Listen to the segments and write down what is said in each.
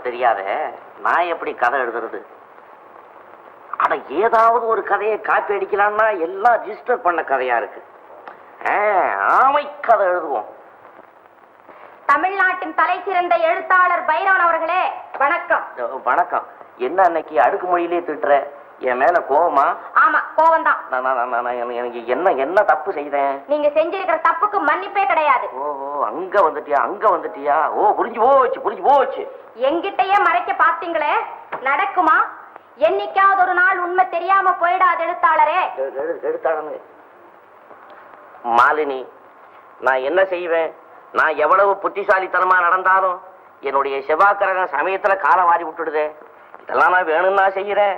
தெரியாத நான் எப்படி கதை எழுதுறது? ஆனா ஏதாவது ஒரு கதையை காப்பி அடிக்கலாம்னா எல்லாம் ரிஜிஸ்டர் பண்ண கதையா இருக்கு. ஆமை கதை எழுதுவோம். தமிழ்நாட்டின் தலை சிறந்த எழுத்தாளர் பைரவன் அவர்களே வணக்கம். வணக்கம். என்ன அன்னைக்கு அடுக்கு மொழியிலே திட்டுற? என் மேல கோவமா? ஆமா, கோவம் தான். எனக்கு என்ன தப்பு செய்தேன்? நீங்க செஞ்சிருக்கிற தப்புக்கு மன்னிப்பே கிடையாது. ஓஹோ, அங்க வந்துட்டியா? ஓ, புரிஞ்சு போச்சு. எங்கிட்டயே மறைக்க பாத்தீங்களே, நடக்குமா? என்னைக்காவது ஒரு நாள் உண்மை தெரியாம போயிடாது எழுத்தாளரே. எழுத்தாளர் மாலினி, நான் என்ன செய்வேன்? நான் எவ்வளவு புத்திசாலித்தனமா நடந்தாலும் என்னுடைய செவ்வாய்க்கிழமை சமயத்துல காலை வாரி விட்டுடுதே. இதெல்லாம் நான் வேணும்னா செய்யறேன்.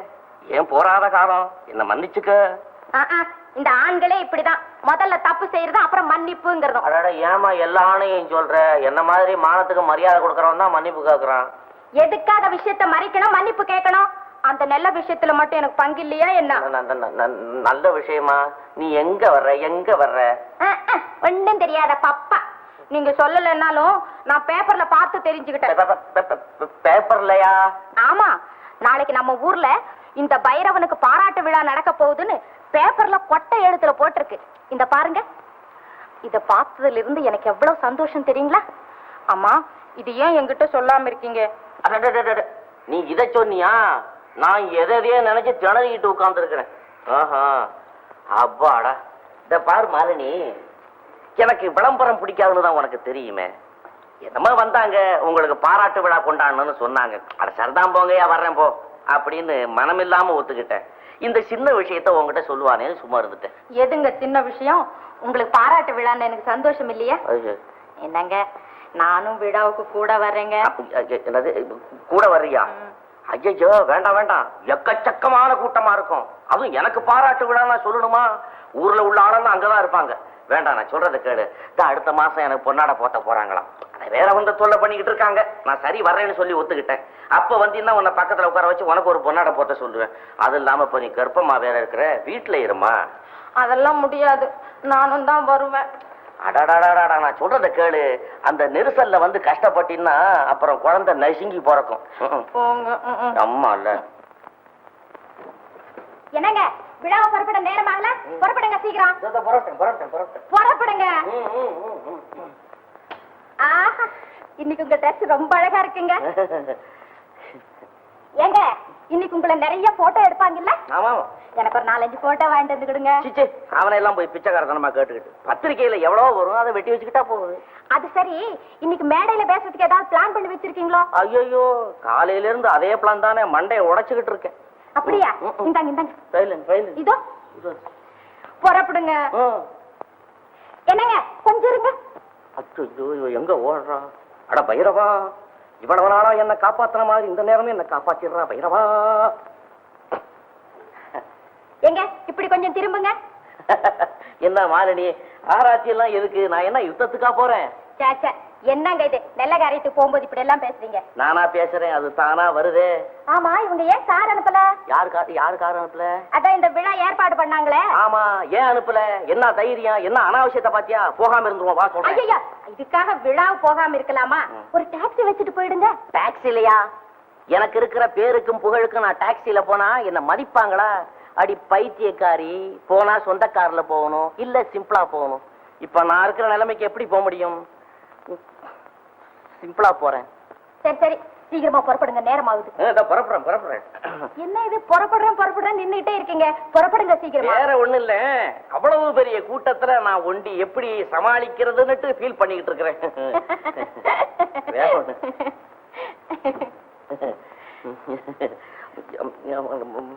ஏன் போராத காலம், என்ன மன்னிச்சுக்க. இந்த ஆண்களே இப்படிதான், முதல்ல தப்பு செய்யறது அப்புறம் மன்னிப்புங்கிறதும். அட ஏமா எல்லா ஆணையும் சொல்ற? என்ன மாதிரி மானத்துக்கு மரியாதை கொடுக்கறவன் தான் மன்னிப்பு கேட்கறான். எதுக்காக விஷயத்தை மறைக்கணும், மன்னிப்பு கேட்கணும்? அந்த நல்ல விஷயத்துல மட்டும் எனக்கு பங்கு இல்லையா என்ன? நல்ல விஷயமா? நீ எங்க வர்ற? ஒண்ணும் தெரியாத பப்பா. நீங்க சொல்லலன்னாலும் நான் பேப்பர்ல பார்த்து தெரிஞ்சுக்கிட்டேன். பேப்பர்லயா? ஆமா, நாளைக்கு நம்ம ஊர்ல இந்த பைரவனுக்கு பாராட்டு விழா நடக்க போகுதுன்னு பேப்பர்ல கொட்டை எழுத்துல போட்டிருக்கு. இந்த பாருங்க. இத பார்த்ததுல இருந்து எனக்கு எவ்வளவு சந்தோஷம் தெரியுங்களா? அம்மா, இது ஏன் என்கிட்ட சொல்லாம இருக்கீங்க? நீ இத சொன்னியா? நான் எதையே நினைச்சு திணறிக்கிட்டு உட்கார்ந்து இருக்கிறேன். அப்பாடா. இத பாரு மாலினி, எனக்கு விளம்பரம் பிடிக்காதுன்னு தான் உனக்கு தெரியுமே. என்னமா வந்தாங்க, உங்களுக்கு பாராட்டு விழா கொண்டாடணும்னு சொன்னாங்க. அட சரிதான் போங்கயா, வர்றேன் போ அப்படின்னு மனமில்லாம ஒத்துக்கிட்டேன். இந்த சின்ன விஷயத்த உங்ககிட்ட சொல்லுவானேன்னு சும்மா இருந்துட்டேன். எதுங்க சின்ன விஷயம்? உங்களுக்கு பாராட்டு விழான்னு எனக்கு சந்தோஷம் இல்லையா? என்னங்க, நானும் விழாவுக்கு கூட வர்றேங்க. என்னது, கூட வர்றியா? ஐயோ, வேண்டாம். எக்கச்சக்கமான கூட்டமா இருக்கும். அதுவும் எனக்கு பாராட்டு விழா நான் சொல்லணுமா? ஊர்ல உள்ள ஆளெல்லாம் அங்கதான் இருப்பாங்க. வேண்டாம், நான் சொல்றதை கேளு. அடுத்த மாசம் எனக்கு பொன்னாட போத்த போறாங்களாம். வேற வந்து தொல்லை பண்ணிக்கிட்டு இருக்காங்க. நான் சரி வர்றேன்னு சொல்லி ஒத்துக்கிட்டேன். அப்ப வந்தீங்கன்னா உன்னை பக்கத்துல உட்கார வச்சு உனக்கு ஒரு பொன்னாட போத்த சொல்லுவேன். அது இல்லாம இப்ப நீ கர்ப்பமா வேற இருக்கிற, வீட்டுல இருமா. அதெல்லாம் முடியாது, நானும் தான் வருவேன். அடாடாடாடா, நான் சொல்றதை கேளு. அந்த நெரிசல்ல வந்து கஷ்டப்பட்டீங்கன்னா அப்புறம் குழந்தை நசுங்கி பிறக்கும். அம்மா இல்ல. என்னங்க, விழாவை புறப்பட நேரமாகல? புறப்படுங்க சீக்கிரம். புறப்படுங்க. இன்னைக்கு உங்க ட்ரெஸ் ரொம்ப அழகா இருக்குங்க. ஏங்க, இன்னைக்கு உங்களை நிறைய போட்டோ எடுப்பாங்கல்ல? ஆமா, எனக்கு ஒரு 4-5 போட்டோ வாங்கிட்டு வந்துடுங்க. அவனை எல்லாம் போய் பிச்சைக்காரத்தனமா கேட்டுக்கிட்டு பத்திரிகையில எவ்வளவு வரும், அதை வெட்டி வச்சுக்கிட்டா போகுது. அது சரி, இன்னைக்கு மேடையில பேசுறதுக்கு ஏதாவது பிளான் பண்ணி வச்சிருக்கீங்களோ? ஐயோ, காலையில இருந்து அதே பிளான் தானே, மண்டையை உடைச்சுக்கிட்டு இருக்கேன். அப்படியா? இந்தாங்க. இதோ புறப்படுங்க. என்னங்க, கொஞ்சம் இருங்க. அச்சோ, எங்க ஓடுறான்? அட பைரவா, இவ்வளவு நாளா என்ன காப்பாத்துற மாதிரி இந்த நேரமே என்ன காப்பாத்திடுறா பைரவா. எங்க இப்படி கொஞ்சம் திரும்புங்க. என்ன மாலினி, ஆராய்ச்சி எல்லாம் எதுக்கு? நான் என்ன யுத்தத்துக்கா போறேன்? சாச்சா, என்னங்க இது? நல்ல காரியத்துக்கு போகும்போது இப்படி எல்லாம் பேசுறீங்க. நானா பேசுறேன், அது தானா வருதே. ஆமா, இவங்க ஏன் கார் அனுப்பல? யாரு கார் அனுப்பல? அதான் இந்த விழா ஏற்பாடு பண்ணாங்களே. ஆமா, ஏன் அனுப்பல? என்ன தைரியம்? என்ன அனாவசியத்தை பாத்தியா? போகாம இருந்துருவோம், வா சொல்றேன். ஐயா, இதுக்காக விழாவு போகாம இருக்கலாமா? ஒரு டாக்ஸி வச்சுட்டு போயிடுங்க. டாக்ஸி இல்லையா? எனக்கு இருக்கிற பேருக்கும் புகழுக்கும் நான் டாக்ஸில போனா என்ன மதிப்பாங்களா? அடி பைத்தியக்காரி, போனா சொந்த கார்ல போகணும், இல்ல சிம்பிளா போகணும். இப்ப நான் இருக்கிற நிலைமைக்கு எப்படி போக முடியும்? சிம்பிளா போறேன். சரி, சீக்கிரமா புறப்படுங்க, நேரம் ஆகுது. புறப்படுறேன். என்ன இது, புறப்படுறேன் நின்னுட்டே இருக்கீங்க? புறப்படுங்க சீக்கிரமா. வேற ஒண்ணு இல்ல, அவ்வளவு பெரிய கூட்டத்துல நான் ஒண்டி எப்படி சமாளிக்கிறதுன்னு ஃபீல் பண்ணிக்கிட்டு இருக்கிறேன். வேற ஒண்ணு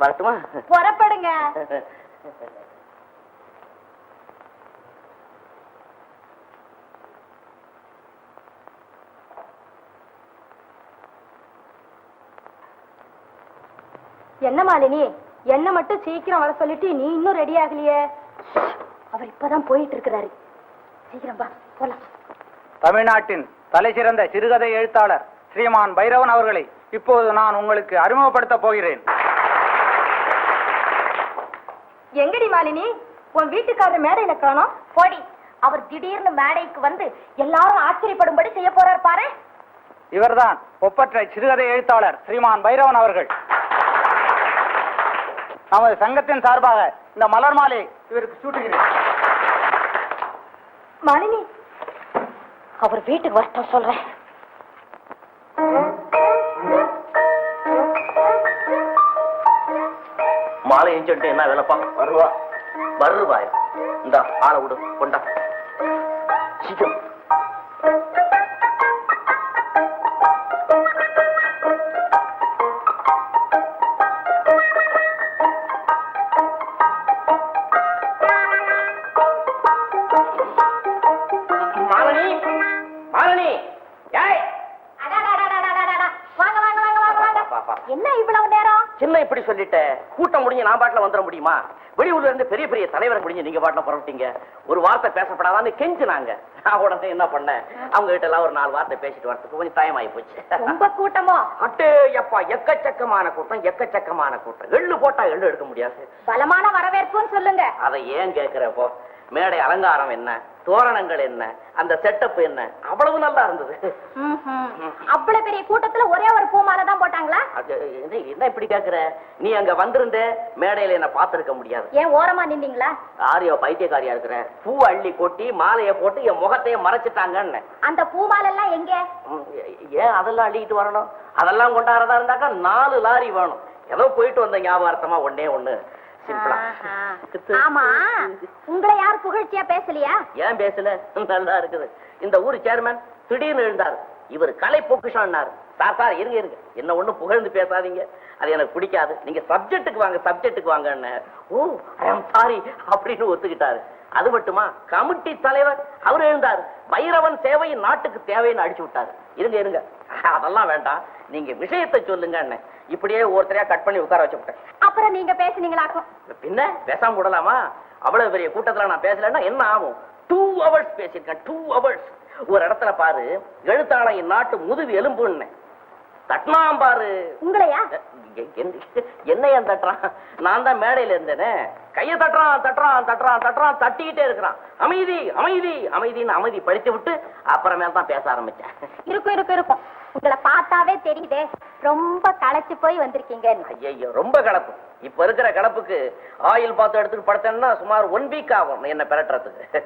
வரட்டுமா? புறப்படுங்க. என்ன மாலினி, என்ன மட்டும் சீக்கிரம் வர சொல்லிட்டு நீ இன்னும் ரெடி ஆகலையே? அவர் இப்பதான் போயிட்டு இருக்கிறாரு. சீக்கிரம் வா, போலாம். தமிழ்நாட்டின் தலை சிறந்த சிறுகதை எழுத்தாளர் ஸ்ரீமான் பைரவன் அவர்களை இப்போது நான் உங்களுக்கு அறிமுகப்படுத்த போகிறேன். எங்கடி மாலினி, உன் வீட்டுக்காரர் மேடையில காணோம்? போடி, அவர் திடீர்னு மேடைக்கு வந்து எல்லாரும் ஆச்சரியப்படும்படி செய்ய போறார் பாரு. இவர்தான் ஒப்பற்ற சிறுகதை எழுத்தாளர் ஸ்ரீமான் பைரவன் அவர்கள். நமது சங்கத்தின் சார்பாக இந்த மலர் மாலை இவருக்கு சூட்டுகிறேன். மாலினி, அவர் வீட்டுக்கு வரட்டும் சொல்றேன். மாலை எஞ்சிட்டு என்ன வேலைப்பா? வருவா. வருவாய். இந்த ஆளை விடு, கொண்டா சீக்கிரம். மாலினி, மாலினி, ஏய் என்ன இவ்வளவு நேரம்? சின்ன இப்படி சொல்லிட்ட, கூட்டம் முடிஞ்சு நான் பாட்டுல வந்துட முடியுமா? வெளியூர்ல இருந்து பெரிய பெரிய தலைவரை முடிஞ்சு நீங்க பாட்டுல புறப்பட்டீங்க. ஒரு வார்த்தை பேசப்படாதான்னு கெஞ்சினாங்க. நான் உடனே என்ன பண்ணேன், அவங்க கிட்ட எல்லாம் ஒரு 4 வார்த்தை பேசிட்டு வரதுக்கு கொஞ்சம் டைம் ஆகி போச்சு. ரொம்ப கூட்டமோ? அட்டே எப்பா, எக்கச்சக்கமான கூட்டம், எக்கச்சக்கமான கூட்டம். எள்ளு போட்டா எள்ளு எடுக்க முடியாது. பலமான வரவேற்புன்னு சொல்லுங்க. அதை ஏன் கேக்குறப்போ, மேடை அலங்காரம் என்ன, தோரணங்கள் என்ன, அந்த செட்டப் என்ன, அவ்வளவு நல்லா இருந்தது. அவ்வளவு பெரிய கூட்டத்துல ஒரே ஒரு பூ மாலை தான் போட்டாங்களா? என்ன இப்படி கேக்குற? நீ அங்க வந்திருந்த மேடையில என்ன பாத்திருக்க முடியாது. ஏன் ஓரமா நின்றீங்களா? ஆரியோ பைத்தியக்காரியா இருக்கிற, பூ அள்ளி கொட்டி மாலைய போட்டு என் முகத்தையே மறைச்சிட்டாங்கன்னு. அந்த பூ மாலை எல்லாம் எங்க? ஏன் அதெல்லாம் அள்ளிட்டு வரணும்? அதெல்லாம் கொண்டாடுறதா இருந்தாக்கா 4 லாரி வேணும். ஏதோ போயிட்டு வந்த ஞாபகார்த்தமா ஒண்ணே ஒண்ணு. ஆமா, உங்களை யார் புகழ்ச்சியா பேசலையா? ஏன் பேசல? நல்லா இருக்குது. இந்த ஊர் சேர்மன் திடீர்னு எழுந்தாரு. இவர் கலை பொக்கிஷம்னாரு. சார் இருங்க இருங்க, என்ன ஒண்ணு புகழ்ந்து பேசாதீங்க, அது எனக்கு பிடிக்காது. நீங்க சப்ஜெக்டுக்கு வாங்க, சப்ஜெக்டுக்கு வாங்க. ஓ ஐ அம் சாரி அப்படின்னு ஒத்துக்கிட்டாரு. அது மட்டுமா, கமிட்டி தலைவர் அவர் எழுந்தாரு. பைரவன் சேவை நாட்டுக்கு தேவைன்னு அடிச்சு விட்டாரு. இருங்க இருங்க, அதெல்லாம் வேண்டாம், நீங்க விஷயத்தை சொல்லுங்க. இப்படியே ஒருத்தரையா கட் பண்ணி உட்கார வச்சுட்டேன். அப்புறம் நீங்க பேசுனீங்களாக்கும். பின்ன பேசாம விடலாமா? அவ்வளவு பெரிய கூட்டத்துல நான் பேசலன்னா என்ன ஆகும்? 2 hours பேசிருக்கேன். 2 hours. ஒரு இடத்துல பாரு, எழுத்தாளர் நாட்டு முதுகு எலும்புன்னு தட்டினாம் பாரு. உங்களையா? என்னையா தட்டுறான்? நான் தான் மேடையில இருந்தேனே. கைய தட்டுறான் தட்டுறான் தட்டுறான் தட்டுறான், தட்டிக்கிட்டே இருக்கிறான். அமைதி அமைதி அமைதின்னு அமைதி படித்து விட்டு அப்புறமேல தான் பேச ஆரம்பிச்சேன். இருக்கும் இருக்கும் இருக்கும், உங்களை பார்த்தாவே தெரியுதே ரொம்ப களைச்சு போய் வந்திருக்கீங்க. ஐயோ, ரொம்ப கலப்பு. இப்ப இருக்கிற கலப்புக்கு ஆயில் பாத்து எடுத்துட்டு படுத்தேன்னா சுமார் 1 week ஆகும் என்ன பெறட்டுறதுக்கு.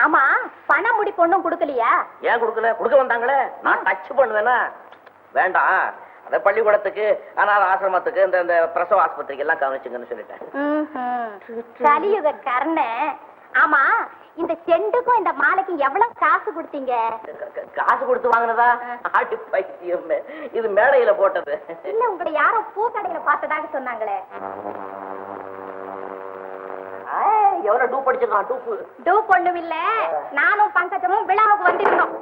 ஆமா, பணம் முடி பொண்ணும் கொடுக்கலையா? ஏன் கொடுக்கல? கொடுக்க வந்தாங்களே, நான் டச் பண்ணுவேனா? வேண்டாம், அத பள்ளிக்கூடத்துக்கு, அனாதை ஆசிரமத்துக்கு, இந்த பிரசவ ஆஸ்பத்திரிக்கு எல்லாம் கவனிச்சுங்கன்னு சொல்லிட்டேன். கலியுக கர்ண. ஆமா, இந்த செண்டுக்கும் இந்த மாலைக்கும் எவ்வளவு காசு கொடுத்தீங்க? காசு கொடுத்து வாங்கினதா? ஆட்டு பைத்தியம், இது மேடையில போட்டது. இல்ல, உங்களை யாரோ பூ கடையில பார்த்ததாக சொன்னாங்களே. எவ்வளவு டூ படிச்சிருக்கான்? டூப் ஒண்ணும் இல்ல, நானும் பங்கஜமும் விழாவுக்கு வந்திருந்தோம்.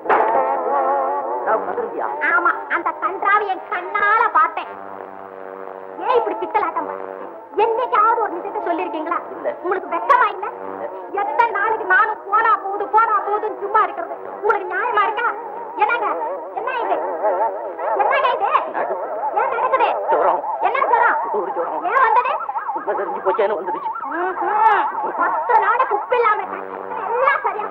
ஆமா, அந்த கன்றாவை என் கண்ணால பார்த்தேன். ஏன் இப்படி பித்தலாட்டம்? என்னைக்காவது ஒரு நிஜத்தை சொல்லிருக்கீங்களா? உங்களுக்கு வெக்கமா இல்ல? எத்தனை நாளைக்கு நானும் போனா போகுதுன்னு சும்மா இருக்கிறது உங்களுக்கு நியாயமா இருக்கா? என்னங்க என்ன இது? என்னங்க இது? ஏன் நடக்குது? என்ன சொல்றோம்? ஏன் வந்தது? தெரிஞ்சு போச்சேன்னு வந்துருச்சு. 10 நாளைக்கு உப்பு இல்லாம எல்லாம் சரியா